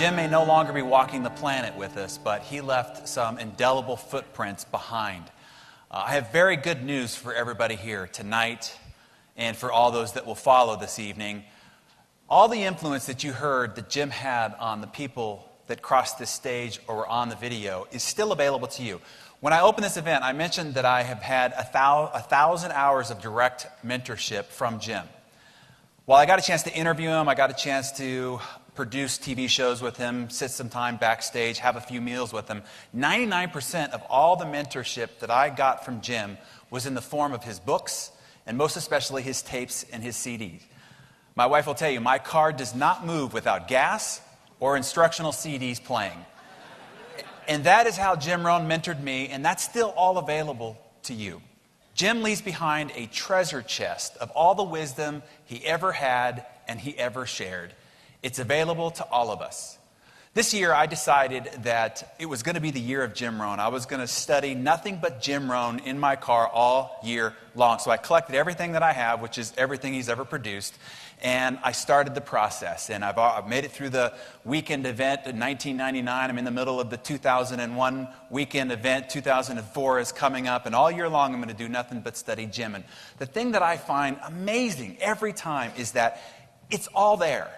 Jim may no longer be walking the planet with us, but he left some indelible footprints behind. I have very good news for everybody here tonight and for all those that will follow this evening. All the influence that you heard that Jim had on the people that crossed this stage or were on the video is still available to you. When I opened this event, I mentioned that I have had 1,000 hours of direct mentorship from Jim. While I got a chance to interview him, I got a chance to produce TV shows with him, sit some time backstage, have a few meals with him. 99% of all the mentorship that I got from Jim was in the form of his books, and most especially his tapes and his CDs. My wife will tell you, my car does not move without gas or instructional CDs playing. And that is how Jim Rohn mentored me, and that's still all available to you. Jim leaves behind a treasure chest of all the wisdom he ever had and he ever shared. It's available to all of us. This year, I decided that it was going to be the year of Jim Rohn. I was going to study nothing but Jim Rohn in my car all year long. So I collected everything that I have, which is everything he's ever produced, and I started the process. And I've made it through the weekend event in 1999. I'm in the middle of the 2001 weekend event. 2004 is coming up, and all year long I'm going to do nothing but study Jim. And the thing that I find amazing every time is that it's all there.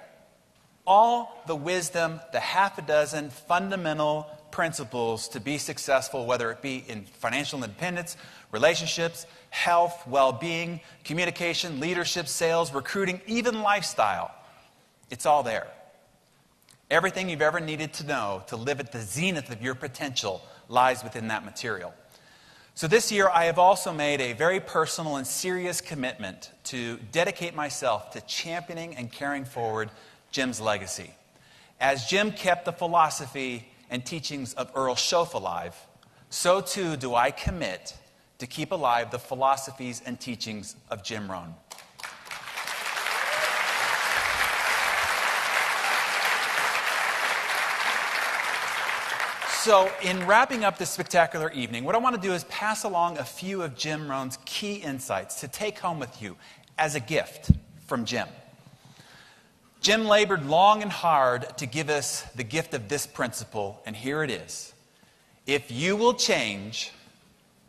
All the wisdom, the half a dozen fundamental principles to be successful, whether it be in financial independence, relationships, health, well-being, communication, leadership, sales, recruiting, even lifestyle. It's all there. Everything you've ever needed to know to live at the zenith of your potential lies within that material. So this year, I have also made a very personal and serious commitment to dedicate myself to championing and carrying forward Jim's legacy. As Jim kept the philosophy and teachings of Earl Shoaff alive, so too do I commit to keep alive the philosophies and teachings of Jim Rohn. So, in wrapping up this spectacular evening, what I want to do is pass along a few of Jim Rohn's key insights to take home with you as a gift from Jim. Jim labored long and hard to give us the gift of this principle, and here it is. If you will change,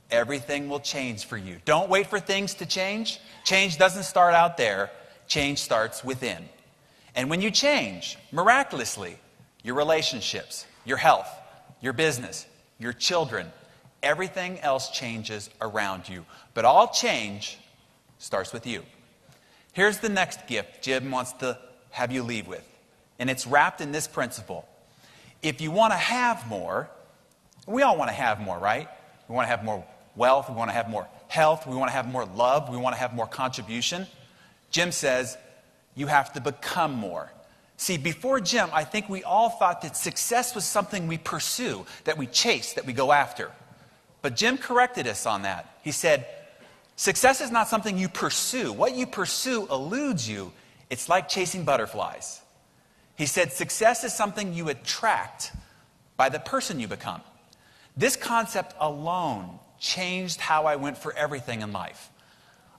everything will change for you. Don't wait for things to change. Change doesn't start out there. Change starts within. And when you change, miraculously, your relationships, your health, your business, your children, everything else changes around you. But all change starts with you. Here's the next gift Jim wants to have you leave with. And it's wrapped in this principle. If you want to have more, we all want to have more, right? We want to have more wealth, we want to have more health, we want to have more love, we want to have more contribution. Jim says, you have to become more. See, before Jim, I think we all thought that success was something we pursue, that we chase, that we go after. But Jim corrected us on that. He said, success is not something you pursue. What you pursue eludes you. It's like chasing butterflies. He said, success is something you attract by the person you become. This concept alone changed how I went for everything in life.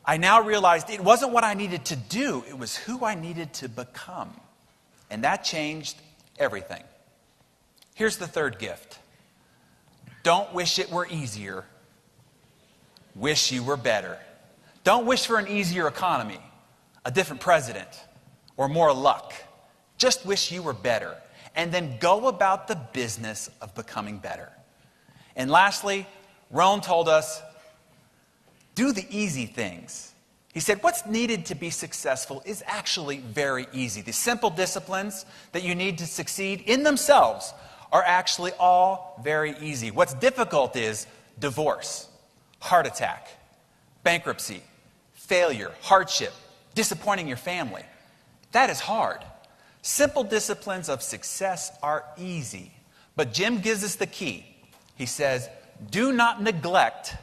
I now realized it wasn't what I needed to do, it was who I needed to become. And that changed everything. Here's the third gift. Don't wish it were easier. Wish you were better. Don't wish for an easier economy, a different president, or more luck. Just wish you were better. And then go about the business of becoming better. And lastly, Rohn told us, do the easy things. He said, what's needed to be successful is actually very easy. The simple disciplines that you need to succeed in themselves are actually all very easy. What's difficult is divorce, heart attack, bankruptcy, failure, hardship, disappointing your family. That is hard. Simple disciplines of success are easy. But Jim gives us the key. He says, do not neglect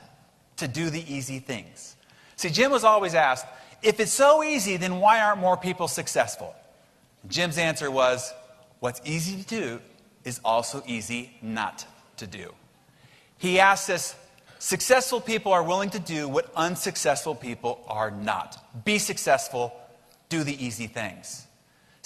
to do the easy things. See, Jim was always asked, if it's so easy, then why aren't more people successful? Jim's answer was, what's easy to do is also easy not to do. He asks us, successful people are willing to do what unsuccessful people are not. Be successful, do the easy things.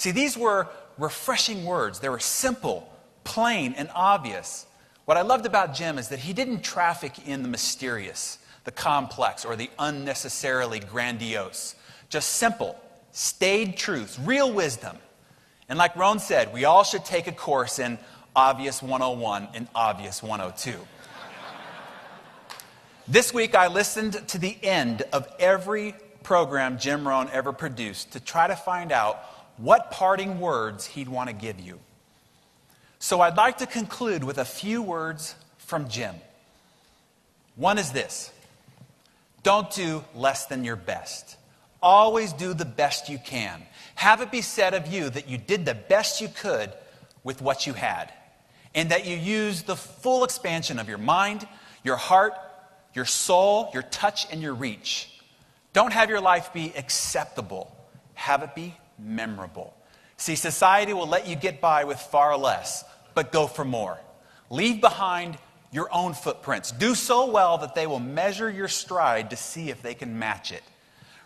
See, these were refreshing words. They were simple, plain, and obvious. What I loved about Jim is that he didn't traffic in the mysterious, the complex, or the unnecessarily grandiose. Just simple, staid truths, real wisdom. And like Roan said, we all should take a course in Obvious 101 and Obvious 102. This week I listened to the end of every program Jim Rohn ever produced to try to find out what parting words he'd want to give you. So I'd like to conclude with a few words from Jim. One is this: don't do less than your best. Always do the best you can. Have it be said of you that you did the best you could with what you had, and that you used the full expansion of your mind, your heart, your soul, your touch, and your reach. Don't have your life be acceptable. Have it be memorable. See, society will let you get by with far less, but go for more. Leave behind your own footprints. Do so well that they will measure your stride to see if they can match it.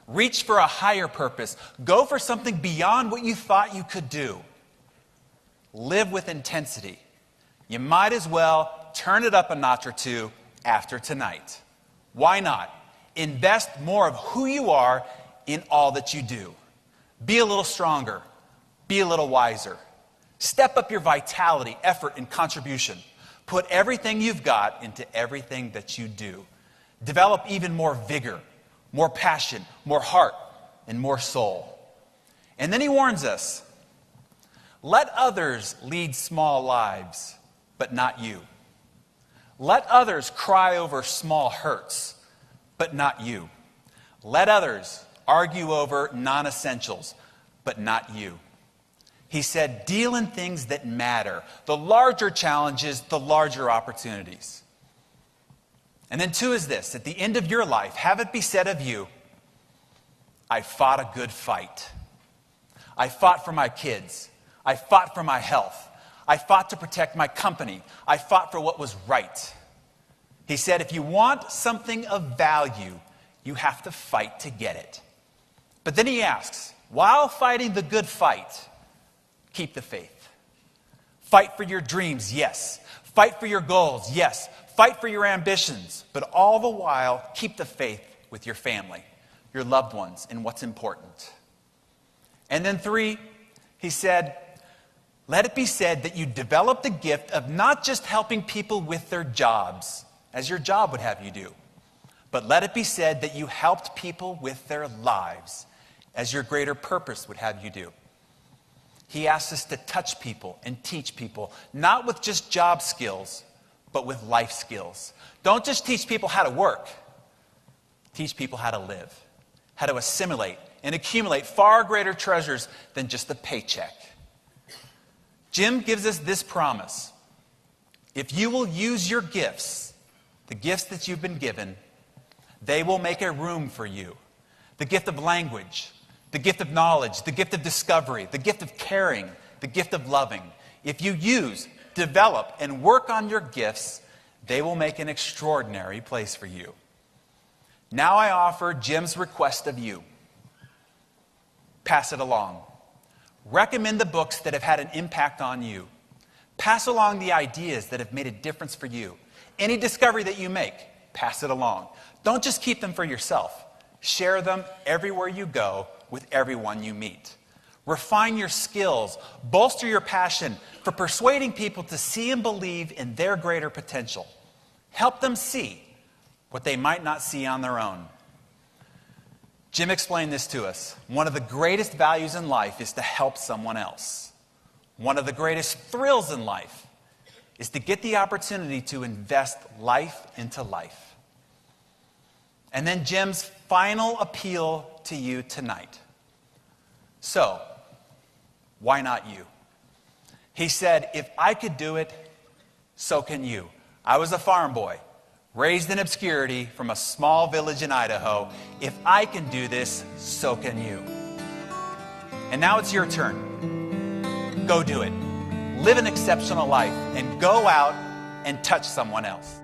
Reach for a higher purpose. Go for something beyond what you thought you could do. Live with intensity. You might as well turn it up a notch or two after tonight. Why not? Invest more of who you are in all that you do. Be a little stronger. Be a little wiser. Step up your vitality, effort, and contribution. Put everything you've got into everything that you do. Develop even more vigor, more passion, more heart, and more soul. And then he warns us, let others lead small lives, but not you. Let others cry over small hurts, but not you. Let others argue over non-essentials, but not you. He said, deal in things that matter. The larger challenges, the larger opportunities. And then 2 is this: at the end of your life, have it be said of you, I fought a good fight. I fought for my kids. I fought for my health. I fought to protect my company. I fought for what was right. He said, if you want something of value, you have to fight to get it. But then he asks, while fighting the good fight, keep the faith. Fight for your dreams, yes. Fight for your goals, yes. Fight for your ambitions. But all the while, keep the faith with your family, your loved ones, and what's important. And then 3, he said, let it be said that you develop the gift of not just helping people with their jobs, as your job would have you do, but let it be said that you helped people with their lives, as your greater purpose would have you do. He asks us to touch people and teach people, not with just job skills, but with life skills. Don't just teach people how to work. Teach people how to live, how to assimilate and accumulate far greater treasures than just a paycheck. Jim gives us this promise: if you will use your gifts, the gifts that you've been given, they will make a room for you. The gift of language, the gift of knowledge, the gift of discovery, the gift of caring, the gift of loving. If you use, develop, and work on your gifts, they will make an extraordinary place for you. Now I offer Jim's request of you. Pass it along. Recommend the books that have had an impact on you. Pass along the ideas that have made a difference for you. Any discovery that you make, pass it along. Don't just keep them for yourself. Share them everywhere you go with everyone you meet. Refine your skills. Bolster your passion for persuading people to see and believe in their greater potential. Help them see what they might not see on their own. Jim explained this to us. One of the greatest values in life is to help someone else. One of the greatest thrills in life is to get the opportunity to invest life into life. And then Jim's final appeal to you tonight. So, why not you? He said, if I could do it, so can you. I was a farm boy, raised in obscurity from a small village in Idaho. If I can do this, so can you. And now it's your turn. Go do it. Live an exceptional life and go out and touch someone else.